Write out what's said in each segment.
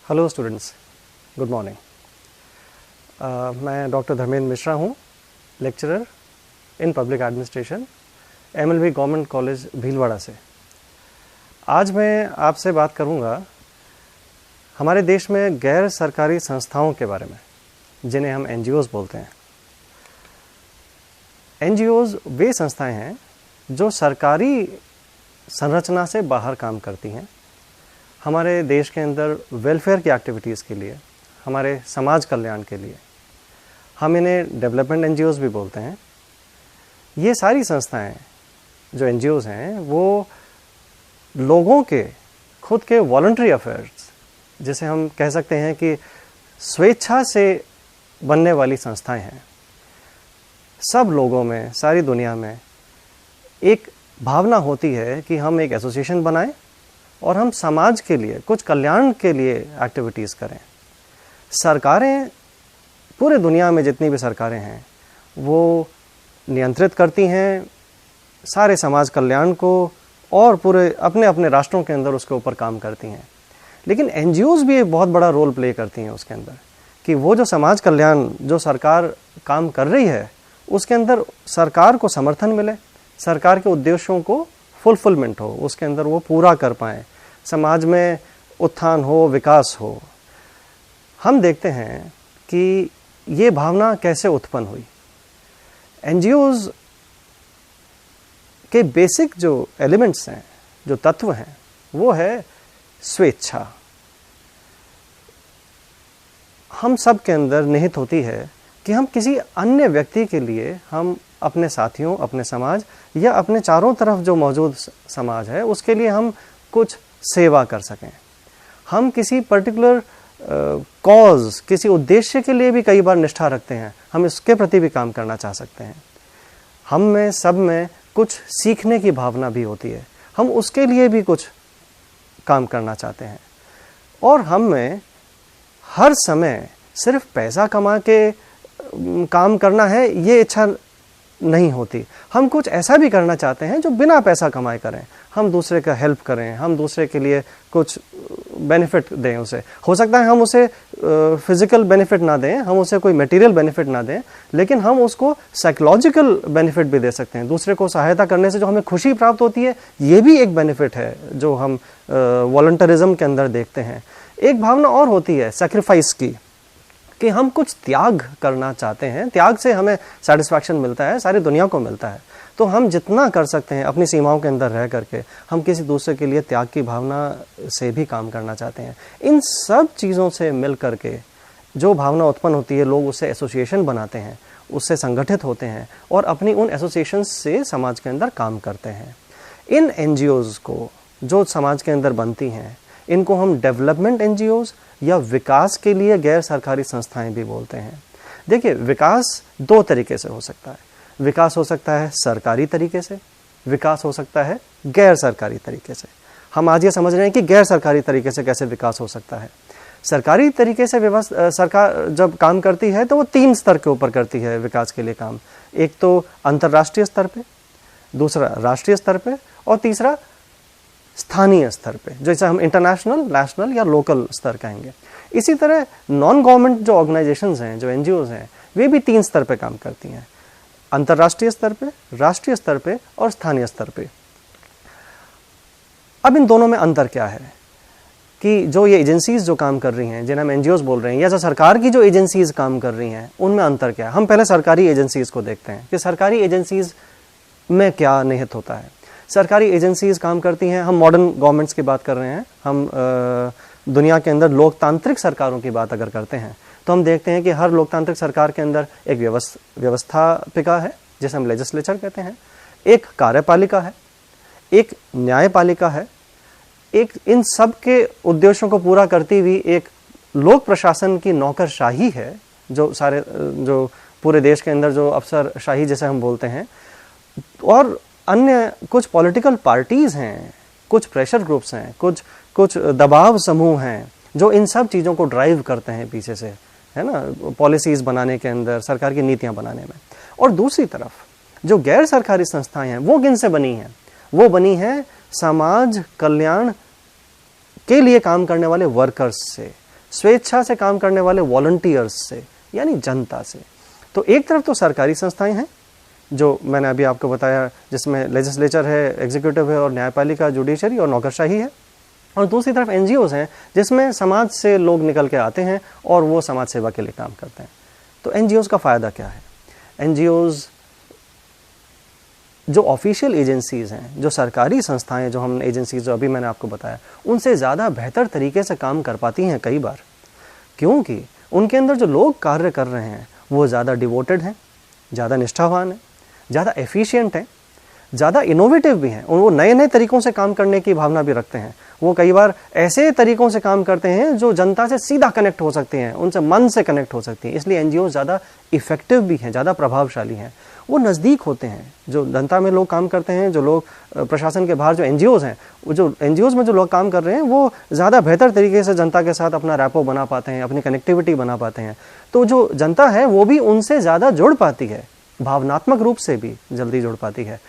Hello students, good morning. मैं doctor Dharmendra Mishra हूँ, lecturer in public administration, MLB government college Bhilwara से। आज मैं आपसे बात करूँगा हमारे देश में गैर सरकारी संस्थाओं के बारे में, जिन्हें हम NGOs बोलते हैं। NGOs वे संस्थाएं हैं जो सरकारी संरचना से बाहर काम करती हैं, हमारे देश के अंदर वेलफेयर की एक्टिविटीज़ के लिए, हमारे समाज कल्याण के लिए। हम इन्हें डेवलपमेंट NGOs भी बोलते हैं। ये सारी संस्थाएं जो NGOs हैं वो लोगों के खुद के वॉलंटरी अफेयर्स, जिसे हम कह सकते हैं कि स्वेच्छा से बनने वाली संस्थाएं हैं। सब लोगों में, सारी दुनिया में एक भावना होती है कि हम एक एसोसिएशन बनाएं और हम समाज के लिए, कुछ कल्याण के लिए एक्टिविटीज़ करें। सरकारें, पूरे दुनिया में जितनी भी सरकारें हैं वो नियंत्रित करती हैं सारे समाज कल्याण को और पूरे अपने अपने राष्ट्रों के अंदर उसके ऊपर काम करती हैं। लेकिन NGOs भी एक बहुत बड़ा रोल प्ले करती हैं उसके अंदर, कि वो जो समाज कल्याण जो सरकार काम कर रही है उसके अंदर सरकार को समर्थन मिले, सरकार के उद्देश्यों को फुलफिलमेंट हो, उसके अंदर वो पूरा कर पाएँ, समाज में उत्थान हो, विकास हो। हम देखते हैं कि ये भावना कैसे उत्पन्न हुई। NGOs के बेसिक जो एलिमेंट्स हैं, जो तत्व हैं, वो है स्वेच्छा। हम सब के अंदर निहित होती है कि हम किसी अन्य व्यक्ति के लिए, हम अपने साथियों, अपने समाज या अपने चारों तरफ जो मौजूद समाज है उसके लिए हम कुछ सेवा कर सकें। हम किसी पर्टिकुलर कॉज, किसी उद्देश्य के लिए भी कई बार निष्ठा रखते हैं, हम इसके प्रति भी काम करना चाह सकते हैं। हम में, सब में कुछ सीखने की भावना भी होती है, हम उसके लिए भी कुछ काम करना चाहते हैं। और हम में हर समय सिर्फ पैसा कमा के काम करना है ये इच्छा नहीं होती। हम कुछ ऐसा भी करना चाहते हैं जो बिना पैसा कमाए करें, हम दूसरे का हेल्प करें, हम दूसरे के लिए कुछ बेनिफिट दें उसे। हो सकता है हम उसे फिजिकल बेनिफिट ना दें, हम उसे कोई मटेरियल बेनिफिट ना दें, लेकिन हम उसको साइकोलॉजिकल बेनिफिट भी दे सकते हैं। दूसरे को सहायता करने से जो हमें खुशी प्राप्त होती है, ये भी एक बेनिफिट है जो हम वॉलंटरिज्म के अंदर देखते हैं। एक भावना और होती है सैक्रिफाइस की, कि हम कुछ त्याग करना चाहते हैं, त्याग से हमें सेटिस्फैक्शन मिलता है, सारी दुनिया को मिलता है। तो हम जितना कर सकते हैं अपनी सीमाओं के अंदर रह करके, हम किसी दूसरे के लिए त्याग की भावना से भी काम करना चाहते हैं। इन सब चीज़ों से मिल करके जो भावना उत्पन्न होती है, लोग उससे एसोसिएशन बनाते हैं, उससे संगठित होते हैं और अपनी उन एसोसिएशन से समाज के अंदर काम करते हैं। इन NGOs को जो समाज के अंदर बनती हैं, इनको हम डेवलपमेंट NGOs या विकास के लिए गैर सरकारी संस्थाएं भी बोलते हैं। देखिए, विकास दो तरीके से हो सकता है। विकास हो सकता है सरकारी तरीके से, विकास हो सकता है गैर सरकारी तरीके से। हम आज ये समझ रहे हैं कि गैर सरकारी तरीके से कैसे विकास हो सकता है। सरकारी तरीके से सरकार जब काम करती है तो वो 3 स्तर के ऊपर करती है विकास के लिए काम। एक तो अंतर्राष्ट्रीय स्तर पे, दूसरा राष्ट्रीय स्तर पे और तीसरा स्थानीय स्तर पे, जैसे हम इंटरनेशनल, नेशनल या लोकल स्तर कहेंगे। इसी तरह नॉन गवर्नमेंट जो ऑर्गेनाइजेशंस हैं, जो NGOs हैं, वे भी 3 स्तर पे काम करती हैं, अंतर्राष्ट्रीय स्तर पे, राष्ट्रीय स्तर पे और स्थानीय स्तर पे। अब इन दोनों में अंतर क्या है कि जो ये एजेंसीज जो काम कर रही हैं, जिन्हें हम NGOs बोल रहे हैं, या जो सरकार की जो एजेंसीज काम कर रही हैं, उनमें अंतर क्या है। हम पहले सरकारी एजेंसीज को देखते हैं कि सरकारी एजेंसीज में क्या निहित होता है। सरकारी एजेंसीज काम करती हैं, हम मॉडर्न गवर्नमेंट्स की बात कर रहे हैं, हम दुनिया के अंदर लोकतांत्रिक सरकारों की बात अगर करते हैं तो हम देखते हैं कि हर लोकतांत्रिक सरकार के अंदर एक व्यवस्थापिका है, जिसे हम लेजिस्लेचर कहते हैं, एक कार्यपालिका है, एक न्यायपालिका है, एक इन सब के उद्देश्यों को पूरा करती हुई एक लोक प्रशासन की नौकरशाही है, जो पूरे देश के अंदर जो अफसरशाही जैसे हम बोलते हैं। और अन्य कुछ पॉलिटिकल पार्टीज़ हैं, कुछ प्रेशर ग्रुप्स हैं, कुछ दबाव समूह हैं जो इन सब चीज़ों को ड्राइव करते हैं पीछे से, है ना, पॉलिसीज़ बनाने के अंदर, सरकार की नीतियां बनाने में। और दूसरी तरफ जो गैर सरकारी संस्थाएं हैं वो किन से बनी हैं? वो बनी हैं समाज कल्याण के लिए काम करने वाले वर्कर्स से, स्वेच्छा से काम करने वाले वॉलंटियर्स से, यानी जनता से। तो एक तरफ तो सरकारी संस्थाएं हैं जो मैंने अभी आपको बताया, जिसमें लेजिस्लेचर है, एग्जीक्यूटिव है और न्यायपालिका, जुडिशरी और नौकरशाही है, और दूसरी तरफ एनजीओज हैं जिसमें समाज से लोग निकल के आते हैं और वो समाज सेवा के लिए काम करते हैं। तो एनजीओज का फ़ायदा क्या है? एनजीओज जो ऑफिशियल एजेंसीज हैं, जो सरकारी संस्थाएं, जो हम एजेंसीज जो अभी मैंने आपको बताया, उनसे ज़्यादा बेहतर तरीके से काम कर पाती हैं कई बार, क्योंकि उनके अंदर जो लोग कार्य कर रहे हैं वो ज़्यादा डिवोटेड हैं, ज़्यादा निष्ठावान हैं, ज़्यादा एफिशिएंट हैं, ज़्यादा इनोवेटिव भी हैं, वो नए नए तरीक़ों से काम करने की भावना भी रखते हैं। वो कई बार ऐसे तरीक़ों से काम करते हैं जो जनता से सीधा कनेक्ट हो सकते हैं, उनसे मन से कनेक्ट हो सकती हैं। इसलिए एनजीओ ज़्यादा इफ़ेक्टिव भी हैं, ज़्यादा प्रभावशाली हैं। वो नज़दीक होते हैं, जो जनता में लोग काम करते हैं, जो लोग प्रशासन के बाहर जो एनजीओज़ हैं, वो जो एनजीओज़ में जो लोग काम कर रहे हैं वो ज़्यादा बेहतर तरीके से जनता के साथ अपना रैपो बना पाते हैं, अपनी कनेक्टिविटी बना पाते हैं। तो जो जनता है वो भी उनसे ज़्यादा जुड़ पाती है, भावनात्मक रूप से भी जल्दी जुड़ पाती है।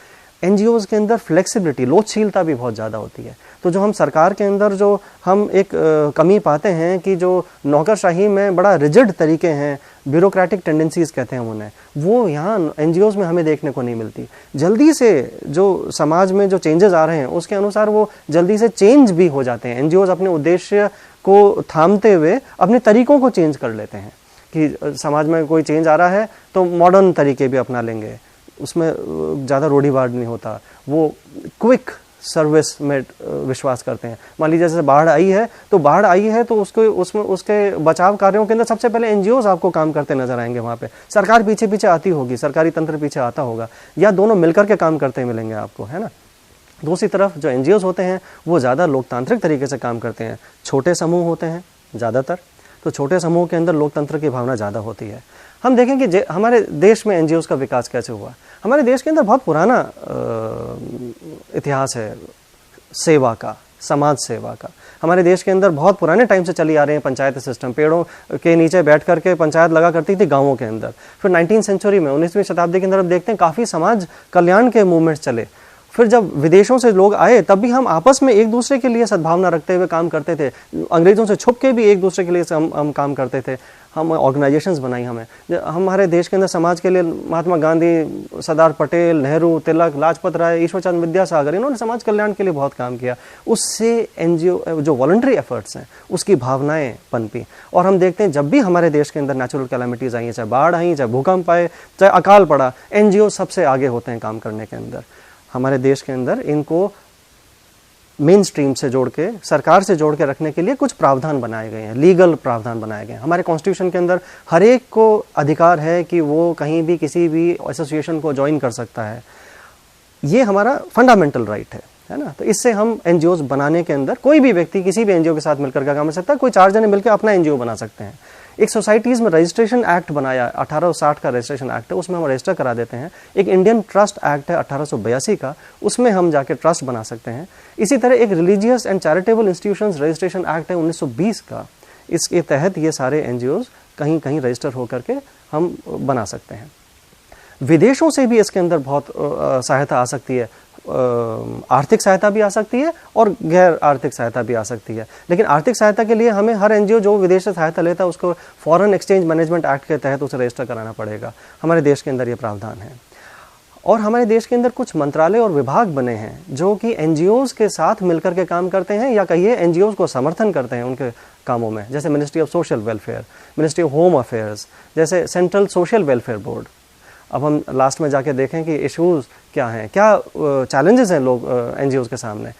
एनजीओज़ के अंदर फ्लेक्सिबिलिटी, लोचशीलता भी बहुत ज़्यादा होती है। तो जो हम सरकार के अंदर जो हम एक कमी पाते हैं कि जो नौकरशाही में बड़ा रिजिड तरीके हैं, ब्यूरोक्रेटिक टेंडेंसीज कहते हैं उन्हें, वो यहाँ एनजीओज़ में हमें देखने को नहीं मिलती। जल्दी से जो समाज में जो चेंजेस आ रहे हैं उसके अनुसार वो जल्दी से चेंज भी हो जाते हैं। एनजीओज़ अपने उद्देश्य को थामते हुए अपने तरीक़ों को चेंज कर लेते हैं कि समाज में कोई चेंज आ रहा है तो मॉडर्न तरीके भी अपना लेंगे, उसमें ज़्यादा रूढ़िवाद नहीं होता, वो क्विक सर्विस में विश्वास करते हैं। मान लीजिए जैसे बाढ़ आई है तो उसके बचाव कार्यों के अंदर सबसे पहले एनजीओज़ आपको काम करते नजर आएंगे। वहाँ पे सरकार पीछे पीछे आती होगी, सरकारी तंत्र पीछे आता होगा, या दोनों मिलकर के काम करते मिलेंगे आपको, है ना। दूसरी तरफ जो एनजीओज़ होते हैं वो ज़्यादा लोकतांत्रिक तरीके से काम करते हैं। छोटे समूह होते हैं ज़्यादातर, तो छोटे समूह के अंदर लोकतंत्र की भावना ज़्यादा होती है। हम देखें कि हमारे देश में एनजीओज़ का विकास कैसे हुआ। हमारे देश के अंदर बहुत पुराना इतिहास है सेवा का, समाज सेवा का। हमारे देश के अंदर बहुत पुराने टाइम से चली आ रहे हैं पंचायत सिस्टम। पेड़ों के नीचे बैठ करके पंचायत लगा करती थी गांवों के अंदर। फिर 19वीं सेंचुरी में, 19वीं शताब्दी के अंदर अब देखते हैं काफ़ी समाज कल्याण के मूवमेंट्स चले। फिर जब विदेशों से लोग आए तब भी हम आपस में एक दूसरे के लिए सद्भावना रखते हुए काम करते थे। अंग्रेज़ों से छुप के भी एक दूसरे के लिए हम काम करते थे। हम ऑर्गेनाइजेशंस बनाई, हमारे देश के अंदर समाज के लिए महात्मा गांधी, सरदार पटेल, नेहरू, तिलक, लाजपत राय, ईश्वरचंद विद्यासागर, इन्होंने समाज कल्याण के लिए बहुत काम किया। उससे एनजीओ जो वॉलंटरी एफर्ट्स हैं उसकी भावनाएं पनपी। और हम देखते हैं जब भी हमारे देश के अंदर नेचुरल कैलामिटीज़ आई हैं, चाहे बाढ़ आई, चाहे भूकंप आए, चाहे अकाल पड़ा, एनजीओ सबसे आगे होते हैं काम करने के अंदर। हमारे देश के अंदर इनको मेन स्ट्रीम से जोड़ के, सरकार से जोड़ के रखने के लिए कुछ प्रावधान बनाए गए हैं, लीगल प्रावधान बनाए गए हैं। हमारे कॉन्स्टिट्यूशन के अंदर हर एक को अधिकार है कि वो कहीं भी किसी भी एसोसिएशन को ज्वाइन कर सकता है। ये हमारा फंडामेंटल राइट है ना। तो इससे हम एनजीओज बनाने के अंदर कोई भी व्यक्ति किसी भी एनजीओ के साथ मिलकर काम कर सकता है। कोई 4 जने मिलकर अपना एनजीओ बना सकते हैं। एक सोसाइटीज़ में रजिस्ट्रेशन एक्ट बनाया, 1860 का रजिस्ट्रेशन एक्ट है, उसमें हम रजिस्टर करा देते हैं। एक इंडियन ट्रस्ट एक्ट है 1882 का, उसमें हम जाके ट्रस्ट बना सकते हैं। इसी तरह एक religious and charitable institutions registration act है 1920 का, इसके तहत ये सारे एनजीओज कहीं कहीं रजिस्टर होकर के हम बना सकते हैं। विदेशों से भी इसके अंदर बहुत सहायता आ सकती है। आर्थिक सहायता भी आ सकती है और गैर आर्थिक सहायता भी आ सकती है। लेकिन आर्थिक सहायता के लिए हमें हर एनजीओ जो विदेश से सहायता लेता है उसको फॉरेन एक्सचेंज मैनेजमेंट एक्ट के तहत उसे रजिस्टर कराना पड़ेगा। हमारे देश के अंदर ये प्रावधान है। और हमारे देश के अंदर कुछ मंत्रालय और विभाग बने हैं जो कि एनजीओज के साथ मिलकर के काम करते हैं, या कहिए एनजीओज को समर्थन करते हैं उनके कामों में, जैसे ministry of social welfare, ministry of home affairs, जैसे सेंट्रल सोशल वेलफेयर बोर्ड। अब हम लास्ट में जाके देखें कि इश्यूज़ क्या हैं, क्या चैलेंजेस हैं लोग एनजीओज़ के सामने।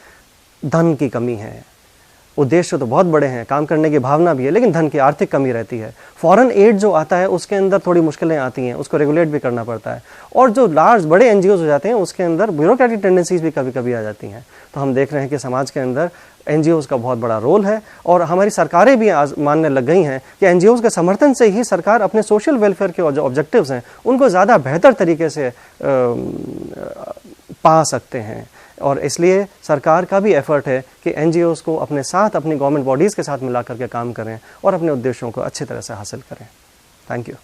धन की कमी है, उद्देश्य तो बहुत बड़े हैं, काम करने की भावना भी है, लेकिन धन की आर्थिक कमी रहती है। फॉरेन एड जो आता है उसके अंदर थोड़ी मुश्किलें आती हैं, उसको रेगुलेट भी करना पड़ता है। और जो लार्ज बड़े एनजीओज़ हो जाते हैं उसके अंदर ब्यूरोक्रेटिक टेंडेंसीज भी कभी कभी आ जाती हैं। तो हम देख रहे हैं कि समाज के अंदर एनजीओज़ का बहुत बड़ा रोल है। और हमारी सरकारें भी आज मानने लग गई हैं कि एनजीओज़ के समर्थन से ही सरकार अपने सोशल वेलफेयर के जो ऑब्जेक्टिव्स हैं उनको ज़्यादा बेहतर तरीके से पा सकते हैं। और इसलिए सरकार का भी एफर्ट है कि एनजीओज़ को अपने साथ, अपनी गवर्नमेंट बॉडीज़ के साथ मिला करके काम करें और अपने उद्देश्यों को अच्छी तरह से हासिल करें। Thank you.